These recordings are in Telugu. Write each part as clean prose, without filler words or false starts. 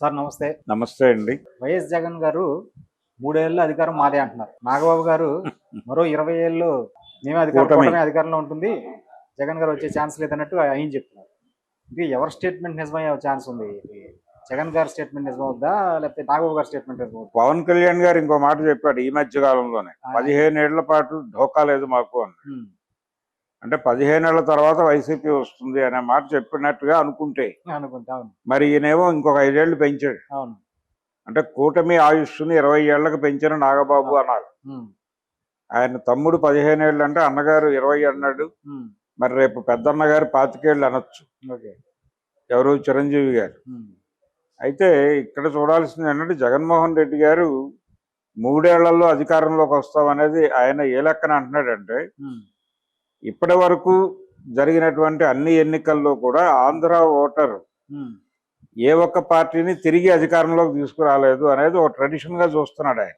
సార్ నమస్తే. నమస్తే అండి. వైఎస్ జగన్ గారు 3 ఏళ్ల అధికారం మాదే అంటున్నారు. నాగబాబు గారు మరో 20 ఏళ్ళు కూటమి అధికారంలో ఉంటుంది. జగన్ గారు వచ్చే ఛాన్స్ లేదన్నట్టు ఆయన చెప్తున్నారు. ఇది ఎవరి స్టేట్మెంట్ నిజమయ్యే ఛాన్స్ ఉంది? జగన్ గారి స్టేట్మెంట్ నిజమవుద్దా? లేకపోతే నాగబాబు గారి స్టేట్మెంట్ నిజమవుద్దా? పవన్ కళ్యాణ్ గారు ఇంకో మాట చెప్పాడు ఈ మధ్య కాలంలోనే. 15 ఏళ్ల పాటు ఢోకా లేదు మాకు అని. అంటే 15 ఏళ్ల తర్వాత వైసీపీ వస్తుంది అనే మాట చెప్పినట్టుగా అనుకుంటే మరి ఈయనేమో ఇంకొక 5 ఏళ్లు పెంచాడు. అంటే కూటమి ఆయుష్ని 20 ఏళ్లకు పెంచిన నాగబాబు అన్నారు. ఆయన తమ్ముడు 15 ఏళ్ళు అంటే అన్నగారు 20 అన్నాడు. మరి రేపు పెద్దన్నగారు 25 ఏళ్ళు అనొచ్చు. ఎవరు? చిరంజీవి గారు. అయితే ఇక్కడ చూడాల్సింది ఏంటంటే జగన్మోహన్ రెడ్డి గారు 3 ఏళ్లలో అధికారంలోకి వస్తామనేది ఆయన ఏ లెక్కన అంటున్నాడంటే, ఇప్పటి వరకు జరిగినటువంటి అన్ని ఎన్నికల్లో కూడా ఆంధ్ర ఓటర్ ఏ ఒక్క పార్టీని తిరిగి అధికారంలోకి తీసుకురాలేదు అనేది ఒక ట్రెడిషన్ గా చూస్తున్నాడు ఆయన.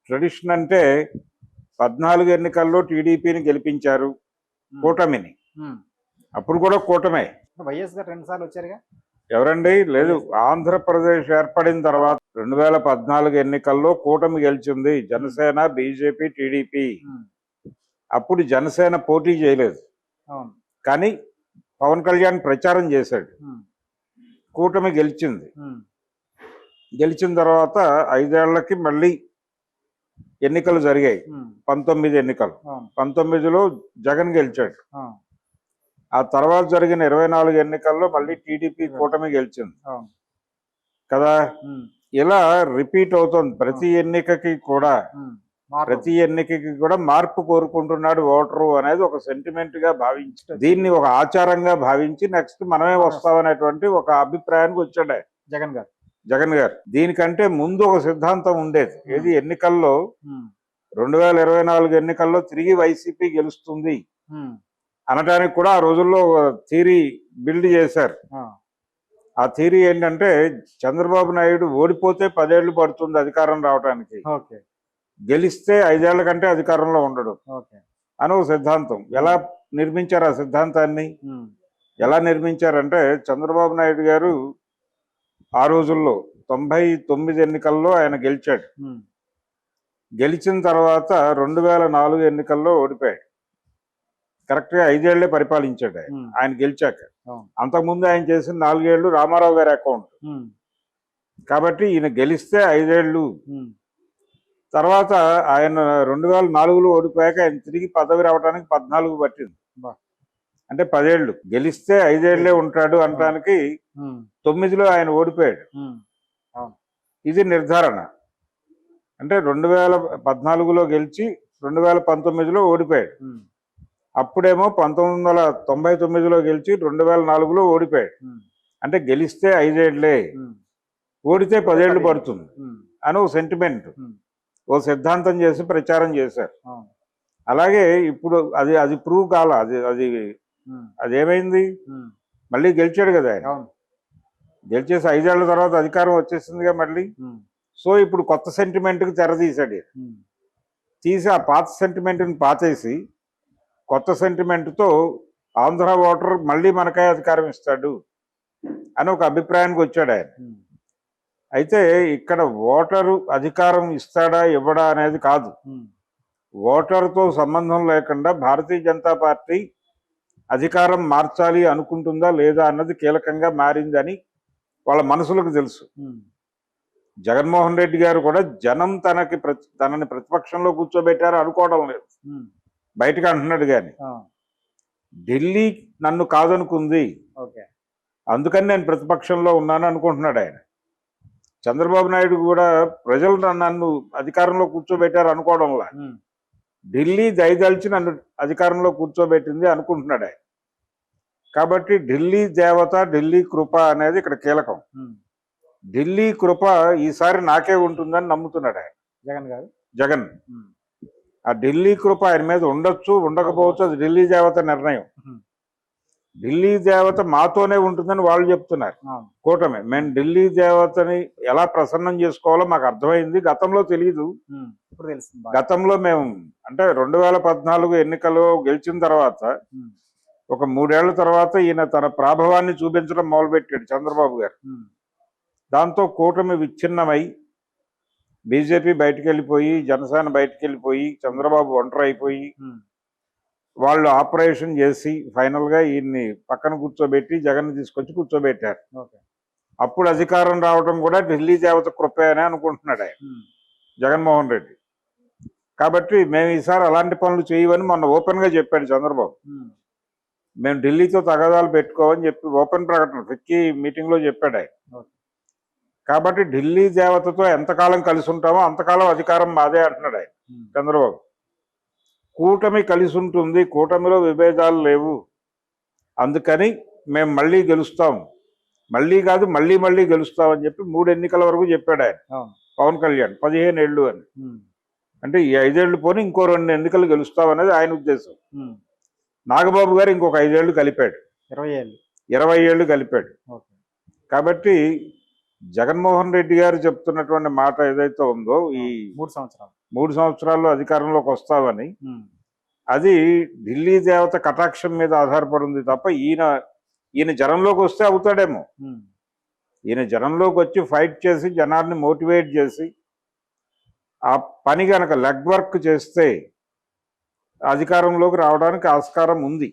ట్రెడిషన్ అంటే 14 ఎన్నికల్లో టీడీపీని గెలిపించారు, కూటమిని. అప్పుడు కూడా కూటమే. వైఎస్ గారు 2 సార్లు వచ్చారుగా. ఎవరండి? లేదు, ఆంధ్రప్రదేశ్ ఏర్పడిన తర్వాత 2014 ఎన్నికల్లో కూటమి గెలిచింది, జనసేన, బీజేపీ, టీడీపీ. అప్పుడు జనసేన పోటీ చేయలేదు, కానీ పవన్ కళ్యాణ్ ప్రచారం చేశాడు. కూటమి గెలిచింది. గెలిచిన తర్వాత 5 ఏళ్లకి మళ్ళీ ఎన్నికలు జరిగాయి. 19 ఎన్నికలు. 19లో జగన్ గెలిచాడు. ఆ తర్వాత జరిగిన 24 ఎన్నికల్లో మళ్ళీ టీడీపీ కూటమి గెలిచింది కదా. ఇలా రిపీట్ అవుతుంది ప్రతి ఎన్నికకి కూడా మార్పు కోరుకుంటున్నాడు ఓటరు అనేది ఒక సెంటిమెంట్ గా భావించి, దీన్ని ఒక ఆచారంగా భావించి నెక్స్ట్ మనమే వస్తామనేటువంటి ఒక అభిప్రాయానికి వచ్చాడు జగన్ గారు. దీనికంటే ముందు ఒక సిద్ధాంతం ఉండేది. ఏది? ఎన్నికల్లో 2024 ఎన్నికల్లో తిరిగి వైసీపీ గెలుస్తుంది అనటానికి కూడా ఆ రోజుల్లో థియరీ బిల్డ్ చేశారు. ఆ థియరీ ఏంటంటే, చంద్రబాబు నాయుడు ఓడిపోతే 10 ఏళ్లు పడుతుంది అధికారం రావడానికి, గెలిస్తే 5 ఏళ్ల కంటే అధికారంలో ఉండడు అని ఒక సిద్ధాంతం. ఎలా నిర్మించారు ఆ సిద్ధాంతాన్ని? ఎలా నిర్మించారంటే, చంద్రబాబు నాయుడు గారు ఆ రోజుల్లో 99 ఎన్నికల్లో ఆయన గెలిచాడు. గెలిచిన తర్వాత 2004 ఎన్నికల్లో ఓడిపోయాడు. కరెక్ట్ గా 5 ఏళ్లే పరిపాలించాడు ఆయన గెలిచాక. అంతకుముందు ఆయన చేసిన 4 ఏళ్లు రామారావు గారి అకౌంట్. కాబట్టి ఈయన గెలిస్తే 5 ఏళ్లు. తర్వాత ఆయన 2004లో ఓడిపోయాక ఆయన తిరిగి పదవి రావడానికి 14 పట్టింది. అంటే 10 ఏళ్లు. గెలిస్తే 5 ఏళ్లే ఉంటాడు అనడానికి 9లో ఆయన ఓడిపోయాడు. ఇది నిర్ధారణ. అంటే 2014లో గెలిచి 2019లో ఓడిపోయాడు. అప్పుడేమో 1999లో గెలిచి 2004లో ఓడిపోయాడు. అంటే గెలిస్తే 5 ఏళ్లే, ఓడితే 10 ఏళ్లు పడుతుంది అని ఒక సెంటిమెంట్, ఓ సిద్ధాంతం చేసి ప్రచారం చేశారు. అలాగే ఇప్పుడు అది ప్రూవ్ కాల. అదేమైంది? మళ్ళీ గెలిచాడు కదా ఆయన. గెలిచేసి 5 ఏళ్ల తర్వాత అధికారం వచ్చేసిందిగా మళ్ళీ. సో ఇప్పుడు కొత్త సెంటిమెంట్కి తెర తీశాడు. తీసి ఆ పాత సెంటిమెంట్ని పాతేసి కొత్త సెంటిమెంట్తో ఆంధ్ర ఓటర్ మళ్ళీ మనకే అధికారం ఇస్తాడు అని ఒక అభిప్రాయానికి వచ్చాడు ఆయన. అయితే ఇక్కడ ఓటరు అధికారం ఇస్తాడా ఇవ్వడా అనేది కాదు. ఓటరుతో సంబంధం లేకుండా భారతీయ జనతా పార్టీ అధికారం మార్చాలి అనుకుంటుందా లేదా అన్నది కీలకంగా మారిందని వాళ్ళ మనసులకు తెలుసు. జగన్మోహన్ రెడ్డి గారు కూడా జనం తనని ప్రతిపక్షంలో కూర్చోబెట్టారు అనుకోవడం లేదు, బయటకు అంటున్నాడు. కానీ ఢిల్లీ నన్ను కాదనుకుంది, అందుకని నేను ప్రతిపక్షంలో ఉన్నాను అనుకుంటున్నాడు ఆయన. చంద్రబాబు నాయుడు కూడా ప్రజలు నన్ను అధికారంలో కూర్చోబెట్టారు అనుకోవడంలా, ఢిల్లీ దయదలిచి నన్ను అధికారంలో కూర్చోబెట్టింది అనుకుంటున్నాడు ఆయన. కాబట్టి ఢిల్లీ దేవత, ఢిల్లీ కృప అనేది ఇక్కడ కీలకం. ఢిల్లీ కృప ఈసారి నాకే ఉంటుందని నమ్ముతున్నాడు ఆయన జగన్. ఆ ఢిల్లీ కృప ఆయన మీద ఉండొచ్చు, ఉండకపోవచ్చు, అది ఢిల్లీ దేవత నిర్ణయం. ఢిల్లీ దేవత మాతోనే ఉంటుందని వాళ్ళు చెప్తున్నారు, కూటమి. మేము ఢిల్లీ దేవతని ఎలా ప్రసన్నం చేసుకోవాలో మాకు అర్థమైంది. గతంలో తెలియదు, గతంలో మేము అంటే 2014 ఎన్నికలు గెలిచిన తర్వాత ఒక 3 ఏళ్ల తర్వాత ఈయన తన ప్రాభవాన్ని చూపించడం మొదలుపెట్టాడు చంద్రబాబు గారు. దాంతో కూటమి విచ్ఛిన్నమై బీజేపీ బయటికి వెళ్ళిపోయి, జనసేన బయటికి వెళ్ళిపోయి, చంద్రబాబు ఒంటరి అయిపోయి, వాళ్ళు ఆపరేషన్ చేసి ఫైనల్గా ఈయన్ని పక్కన కూర్చోబెట్టి జగన్ తీసుకొచ్చి కూర్చోబెట్టారు. ఓకే. అప్పుడు అధికారం రావడం కూడా ఢిల్లీ దేవత కృపే అని అనుకుంటున్నాడు ఆయన, జగన్మోహన్ రెడ్డి. కాబట్టి మేము ఈసారి అలాంటి పనులు చేయవని మొన్న ఓపెన్గా చెప్పాడు చంద్రబాబు. మేము ఢిల్లీతో తగాదాలు పెట్టుకోవని చెప్పి ఓపెన్ ప్రకటన ఫిక్కీ మీటింగ్లో చెప్పాడు ఆయన. కాబట్టి ఢిల్లీ దేవతతో ఎంతకాలం కలిసి ఉంటామో అంతకాలం అధికారం మాదే అంటున్నాడు ఆయన చంద్రబాబు. కూటమి కలిసి ఉంటుంది, కూటమిలో విభేదాలు లేవు, అందుకని మేము మళ్ళీ గెలుస్తాం, మళ్ళీ కాదు మళ్ళీ మళ్ళీ గెలుస్తామని చెప్పి 3 ఎన్నికల వరకు చెప్పాడు ఆయన పవన్ కళ్యాణ్. 15 ఏళ్ళు అని, అంటే ఈ 5 ఏళ్ళు పోనీ ఇంకో 2 ఎన్నికలు గెలుస్తామనేది ఆయన ఉద్దేశం. నాగబాబు గారు ఇంకొక 5 ఏళ్ళు కలిపాడు, 20 ఏళ్ళు కలిపాడు. కాబట్టి జగన్మోహన్ రెడ్డి గారు చెప్తున్నటువంటి మాట ఏదైతే ఉందో, ఈ 3 సంవత్సరాల్లో అధికారంలోకి వస్తామని, అది ఢిల్లీ దేవత కటాక్షం మీద ఆధారపడి ఉంది తప్ప ఈయన జనంలోకి వస్తే అవుతాడేమో. ఈయన జనంలోకి వచ్చి ఫైట్ చేసి జనాన్ని మోటివేట్ చేసి ఆ పని కనుక లెగ్ వర్క్ చేస్తే అధికారంలోకి రావడానికి ఆస్కారం ఉంది.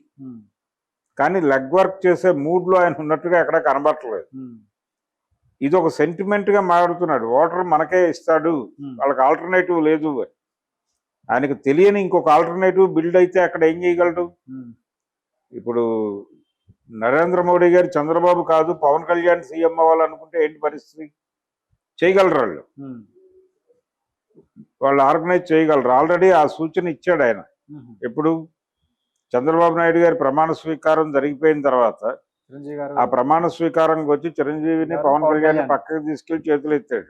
కానీ లెగ్ వర్క్ చేసే మూడ్లో ఆయన ఉన్నట్టుగా ఎక్కడ కనబట్టలేదు. ఇది ఒక సెంటిమెంట్గా మాట్లాడుతున్నాడు. ఓటర్ మనకే ఇస్తాడు, వాళ్ళకి ఆల్టర్నేటివ్ లేదు. ఆయనకు తెలియని ఇంకొక ఆల్టర్నేటివ్ బిల్డ్ అయితే అక్కడ ఏం చేయగలడు? ఇప్పుడు నరేంద్ర మోడీ గారు చంద్రబాబు కాదు పవన్ కళ్యాణ్ సీఎం అవ్వాలనుకుంటే ఏంటి పరిస్థితి? చేయగలరు, వాళ్ళు ఆర్గనైజ్ చేయగలరు. ఆల్రెడీ ఆ సూచన ఇచ్చాడు ఆయన. ఎప్పుడు చంద్రబాబు నాయుడు గారి ప్రమాణ స్వీకారం జరిగిపోయిన తర్వాత ఆ ప్రమాణ స్వీకారానికి వచ్చి చిరంజీవిని పవన్ కళ్యాణ్ పక్కకి తీసుకెళ్లి చేతులు ఎత్తాడు.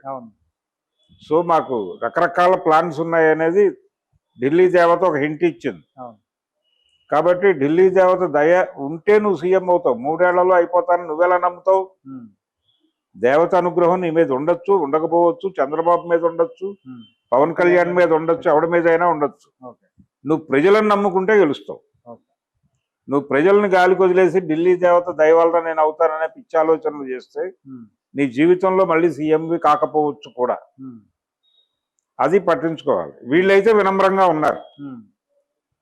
సో మాకు రకరకాల ప్లాన్స్ ఉన్నాయి అనేది ఢిల్లీ దేవత ఒక హింట్ ఇచ్చింది. కాబట్టి ఢిల్లీ దేవత దయ ఉంటే నువ్వు సీఎం అవుతావు, 3 ఏళ్లలో అయిపోతాను నువ్వెలా నమ్ముతావు? దేవత అనుగ్రహం నీ మీద ఉండొచ్చు, ఉండకపోవచ్చు, చంద్రబాబు మీద ఉండొచ్చు, పవన్ కళ్యాణ్ మీద ఉండొచ్చు, ఎవడి మీద అయినా ఉండొచ్చు. నువ్వు ప్రజలను నమ్ముకుంటే గెలుస్తావు. నువ్వు ప్రజల్ని గాలికి వదిలేసి ఢిల్లీ దేవత దయ వల్ల నేను అవుతాననే పిచ్చి ఆలోచనలు చేస్తే నీ జీవితంలో మళ్ళీ సీఎంవి కాకపోవచ్చు కూడా. అది పట్టించుకోవాలి. వీళ్ళైతే వినమ్రంగా ఉన్నారు.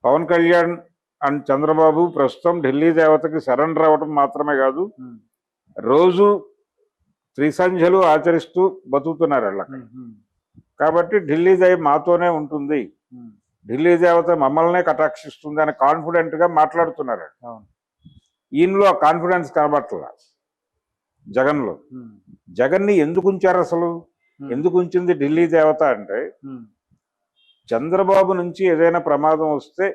పవన్ కళ్యాణ్ అండ్ చంద్రబాబు ప్రస్తుతం ఢిల్లీ దేవతకి సరెండర్ అవ్వటం మాత్రమే కాదు, రోజు త్రిసంధ్యలు ఆచరిస్తూ బతుకుతున్నారు అలా. కాబట్టి ఢిల్లీ దయ మాతోనే ఉంటుంది, ఢిల్లీ దేవత మమ్మల్నే కటాక్షిస్తుంది అని కాన్ఫిడెంట్గా మాట్లాడుతున్నారు. ఈయనలో కాన్ఫిడెన్స్ కనబట్ల జగన్లో. జగన్ని ఎందుకు ఉంచారు అసలు? ఎందుకు ఉంచింది ఢిల్లీ దేవత అంటే, చంద్రబాబు నుంచి ఏదైనా ప్రమాదం వస్తే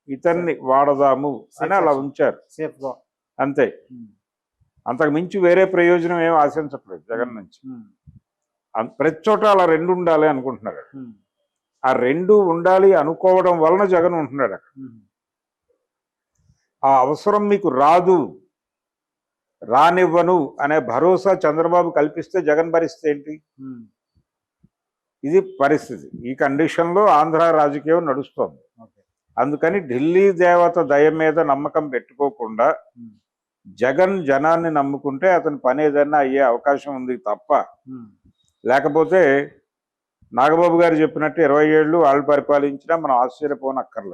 ఇతన్ని వాడదాము అని అలా ఉంచారు అంతే. అంతకు మించి వేరే ప్రయోజనం ఏం ఆశించట్లేదు జగన్ నుంచి. ప్రతి చోట అలా 2 ఉండాలి అనుకుంటున్నారు. ఆ 2 ఉండాలి అనుకోవడం వలన జగన్ ఉంటున్నాడు అక్కడ. ఆ అవసరం మీకు రానివ్వను అనే భరోసా చంద్రబాబు కల్పిస్తే జగన్ పరిస్థితి ఏంటి? ఇది పరిస్థితి. ఈ కండిషన్లో ఆంధ్ర రాజకీయం నడుస్తోంది. అందుకని ఢిల్లీ దేవత దయ మీద నమ్మకం పెట్టుకోకుండా జగన్ జనాన్ని నమ్ముకుంటే అతని పని ఏదైనా అయ్యే అవకాశం ఉంది తప్ప, లేకపోతే నాగబాబు గారు చెప్పినట్టు 20 ఏళ్ళు వాళ్ళు పరిపాలించినా మనం ఆశ్చర్యపోనక్కర్లేదు.